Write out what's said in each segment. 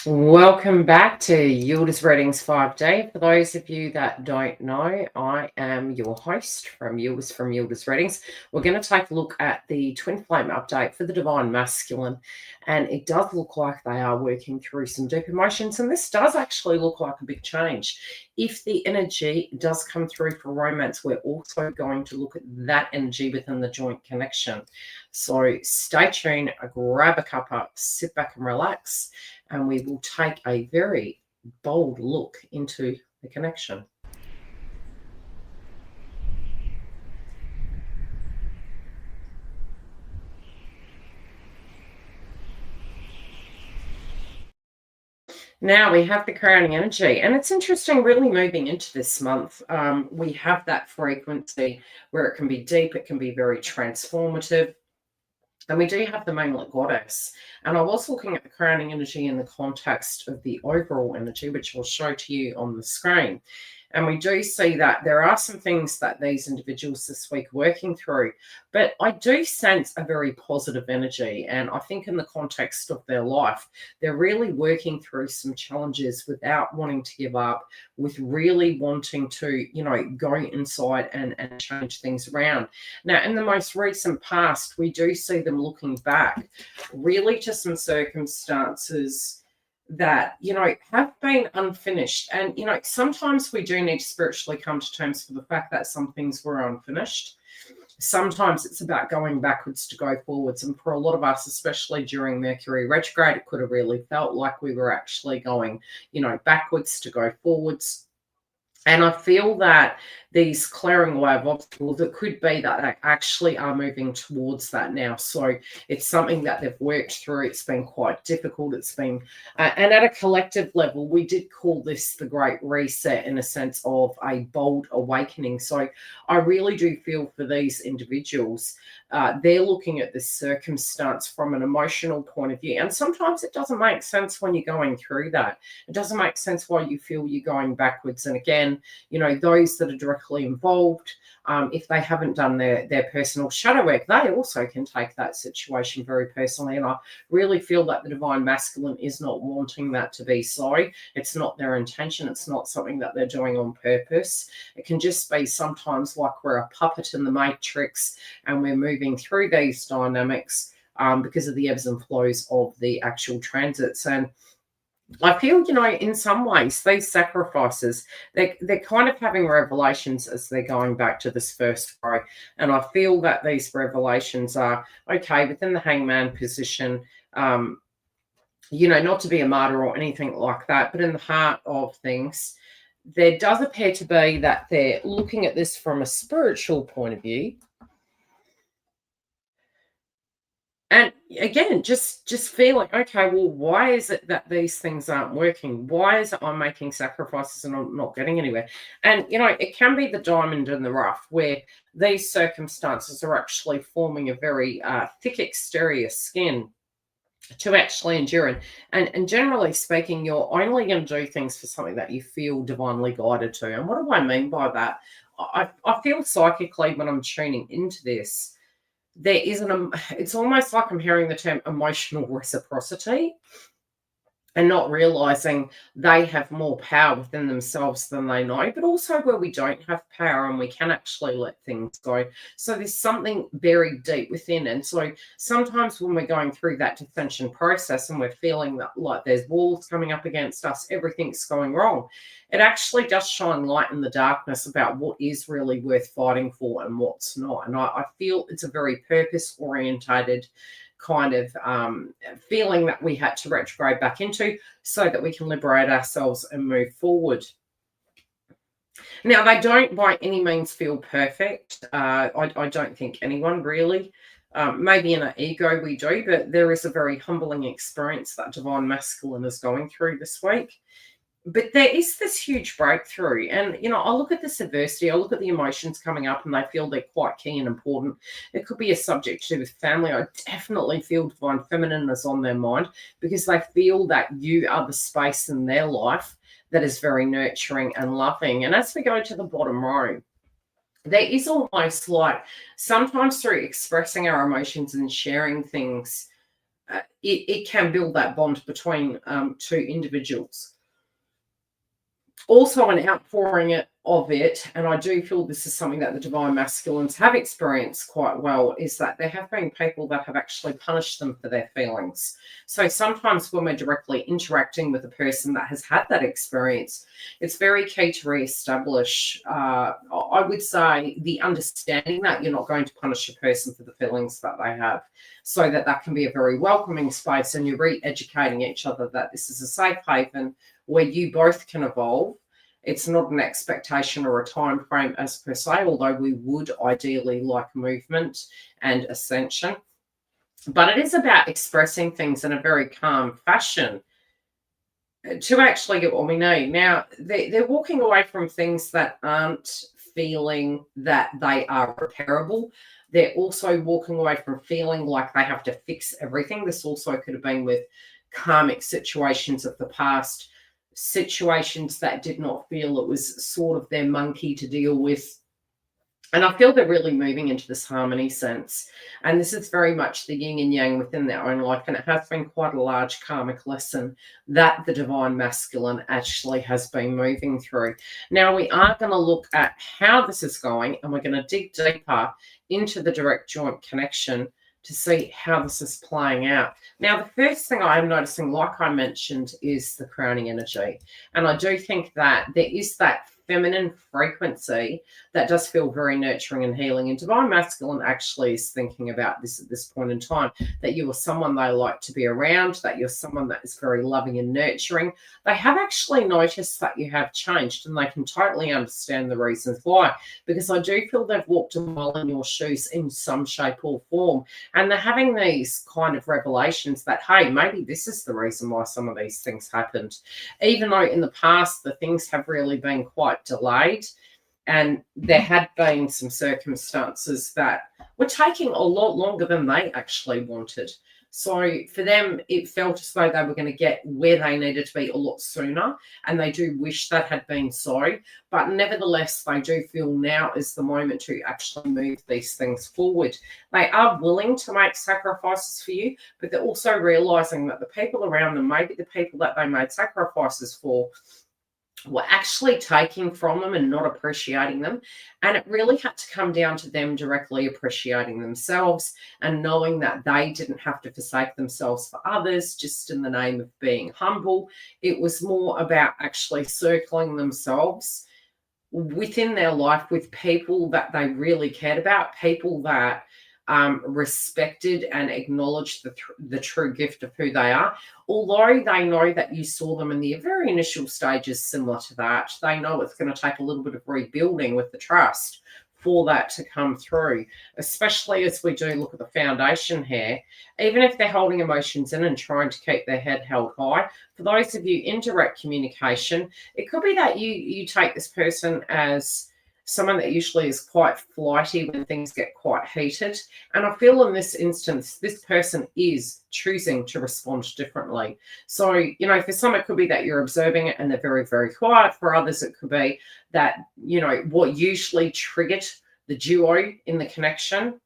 Welcome back to Yildiz Readings 5D. For those of you that don't know, I am your host from Yildiz Readings. We're going to take a look at the twin flame update for the divine masculine, and it does look like they are working through some deep emotions, and this does actually look like a big change. If the energy does come through for romance, we're also going to look at that energy within the joint connection. So stay tuned, grab a cuppa, sit back and relax, and we will take a very bold look into the connection. Now we have the crowning energy, and it's interesting, really moving into this month. We have that frequency where it can be deep, it can be very transformative. And we do have the moonlit goddess. And I was looking at the crowning energy in the context of the overall energy, which I'll show to you on the screen. And we do see that there are some things that these individuals this week are working through. But I do sense a very positive energy. And I think in the context of their life, they're really working through some challenges without wanting to give up, with really wanting to, go inside and change things around. Now, in the most recent past, we do see them looking back really to some circumstances that, have been unfinished. And, sometimes we do need to spiritually come to terms with the fact that some things were unfinished. Sometimes it's about going backwards to go forwards. And for a lot of us, especially during Mercury retrograde, it could have really felt like we were actually going, backwards to go forwards. And I feel that these clearing away of obstacles, it could be that they actually are moving towards that now. So it's something that they've worked through. It's been quite difficult. It's been, and at a collective level, we did call this the Great Reset, in a sense of a bold awakening. So I really do feel for these individuals. They're looking at this circumstance from an emotional point of view. And sometimes it doesn't make sense when you're going through that. It doesn't make sense why you feel you're going backwards. And again, those that are directly involved, if they haven't done their personal shadow work, they also can take that situation very personally. And I really feel that the divine masculine is not wanting that to be so. It's not their intention. It's not something that they're doing on purpose. It can just be sometimes like we're a puppet in the matrix and we're moving through these dynamics because of the ebbs and flows of the actual transits. And I feel, in some ways, these sacrifices, they're kind of having revelations as they're going back to this first row. And I feel that these revelations are, okay, within the hangman position, not to be a martyr or anything like that, but in the heart of things, there does appear to be that they're looking at this from a spiritual point of view. And again, just feeling, okay, well, why is it that these things aren't working? Why is it I'm making sacrifices and I'm not getting anywhere? And, it can be the diamond in the rough where these circumstances are actually forming a very thick exterior skin to actually endure. And generally speaking, you're only going to do things for something that you feel divinely guided to. And what do I mean by that? I feel psychically when I'm tuning into this, there is it's almost like I'm hearing the term emotional reciprocity, and not realizing they have more power within themselves than they know, but also where we don't have power and we can actually let things go. So there's something buried deep within. And so sometimes when we're going through that dissension process and we're feeling that like there's walls coming up against us, everything's going wrong, it actually does shine light in the darkness about what is really worth fighting for and what's not. And I feel it's a very purpose orientated kind of feeling that we had to retrograde back into so that we can liberate ourselves and move forward. Now, they don't by any means feel perfect. I don't think anyone really. Maybe in our ego we do, but there is a very humbling experience that divine masculine is going through this week. But there is this huge breakthrough. And, I look at this adversity, I look at the emotions coming up, and they feel they're quite key and important. It could be a subject to do with family. I definitely feel divine feminine is on their mind because they feel that you are the space in their life that is very nurturing and loving. And as we go to the bottom row, there is almost like sometimes through expressing our emotions and sharing things, it can build that bond between two individuals. Also, an outpouring of it, and I do feel this is something that the divine masculines have experienced quite well, is that there have been people that have actually punished them for their feelings. So sometimes when we're directly interacting with a person that has had that experience, it's very key to reestablish, I would say, the understanding that you're not going to punish a person for the feelings that they have, so that that can be a very welcoming space, and you're re-educating each other that this is a safe haven where you both can evolve. It's not an expectation or a time frame as per se, although we would ideally like movement and ascension. But it is about expressing things in a very calm fashion to actually get what we need. Now, they're walking away from things that aren't feeling that they are repairable. They're also walking away from feeling like they have to fix everything. This also could have been with karmic situations of the past, situations that did not feel it was sort of their monkey to deal with. And I feel they're really moving into this harmony sense. And this is very much the yin and yang within their own life. And it has been quite a large karmic lesson that the divine masculine actually has been moving through. Now, we are going to look at how this is going, and we're going to dig deeper into the direct joint connection to see how this is playing out. Now, the first thing I am noticing, like I mentioned, is the crowning energy. And I do think that there is that feminine frequency that does feel very nurturing and healing. And divine masculine actually is thinking about this at this point in time, that you are someone they like to be around, that you're someone that is very loving and nurturing. They have actually noticed that you have changed, and they can totally understand the reasons why, because I do feel they've walked a mile in your shoes in some shape or form. And they're having these kind of revelations that, hey, maybe this is the reason why some of these things happened. Even though in the past, the things have really been quite delayed, and there had been some circumstances that were taking a lot longer than they actually wanted. So for them, it felt as though they were going to get where they needed to be a lot sooner, and they do wish that had been so. But nevertheless, they do feel now is the moment to actually move these things forward. They are willing to make sacrifices for you, but they're also realizing that the people around them, maybe the people that they made sacrifices for, were actually taking from them and not appreciating them. And it really had to come down to them directly appreciating themselves and knowing that they didn't have to forsake themselves for others just in the name of being humble. It was more about actually circling themselves within their life with people that they really cared about, people that respected and acknowledged the true gift of who they are. Although they know that you saw them in the very initial stages similar to that, they know it's going to take a little bit of rebuilding with the trust for that to come through, especially as we do look at the foundation here. Even if they're holding emotions in and trying to keep their head held high, for those of you in direct communication, it could be that you take this person as someone that usually is quite flighty when things get quite heated. And I feel in this instance, this person is choosing to respond differently. So, you know, for some, it could be that you're observing it and they're very, very quiet. For others, it could be that, you know, what usually triggered the duo in the connection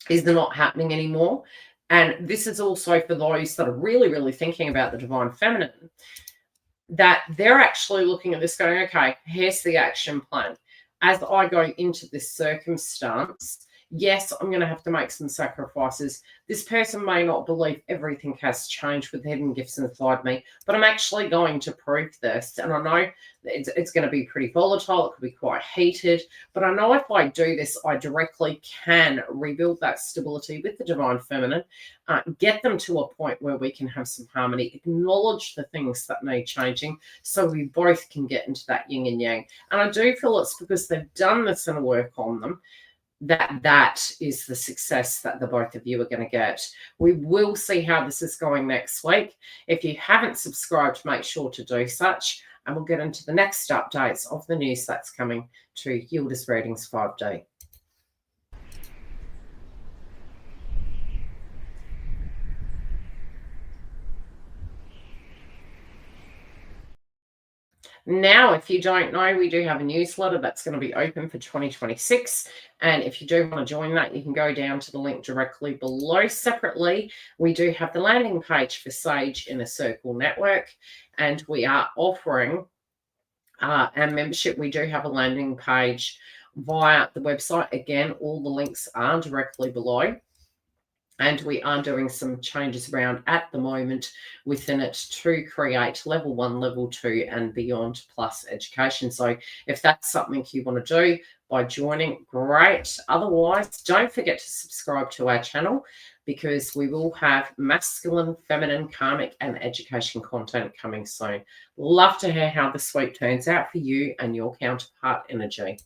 is not happening anymore. And this is also for those that are really, really thinking about the divine feminine, that they're actually looking at this going, okay, here's the action plan. As I go into this circumstance, yes, I'm going to have to make some sacrifices. This person may not believe everything has changed with the hidden gifts inside me, but I'm actually going to prove this. And I know it's going to be pretty volatile. It could be quite heated, but I know if I do this, I directly can rebuild that stability with the divine feminine, get them to a point where we can have some harmony, acknowledge the things that need changing so we both can get into that yin and yang. And I do feel it's because they've done this and work on them that is the success that the both of you are going to get. We will see how this is going next week. If you haven't subscribed, make sure to do such, and we'll get into the next updates of the news that's coming to Yildiz Readings 5D. Now, if you don't know, we do have a newsletter that's going to be open for 2026. And if you do want to join that, you can go down to the link directly below. Separately, we do have the landing page for Sage Inner Circle Network, and we are offering our membership. We do have a landing page via the website. Again, all the links are directly below. And we are doing some changes around at the moment within it to create level 1, level 2, and beyond plus education. So if that's something you want to do by joining, great. Otherwise, don't forget to subscribe to our channel, because we will have masculine, feminine, karmic, and education content coming soon. Love to hear how this week turns out for you and your counterpart energy.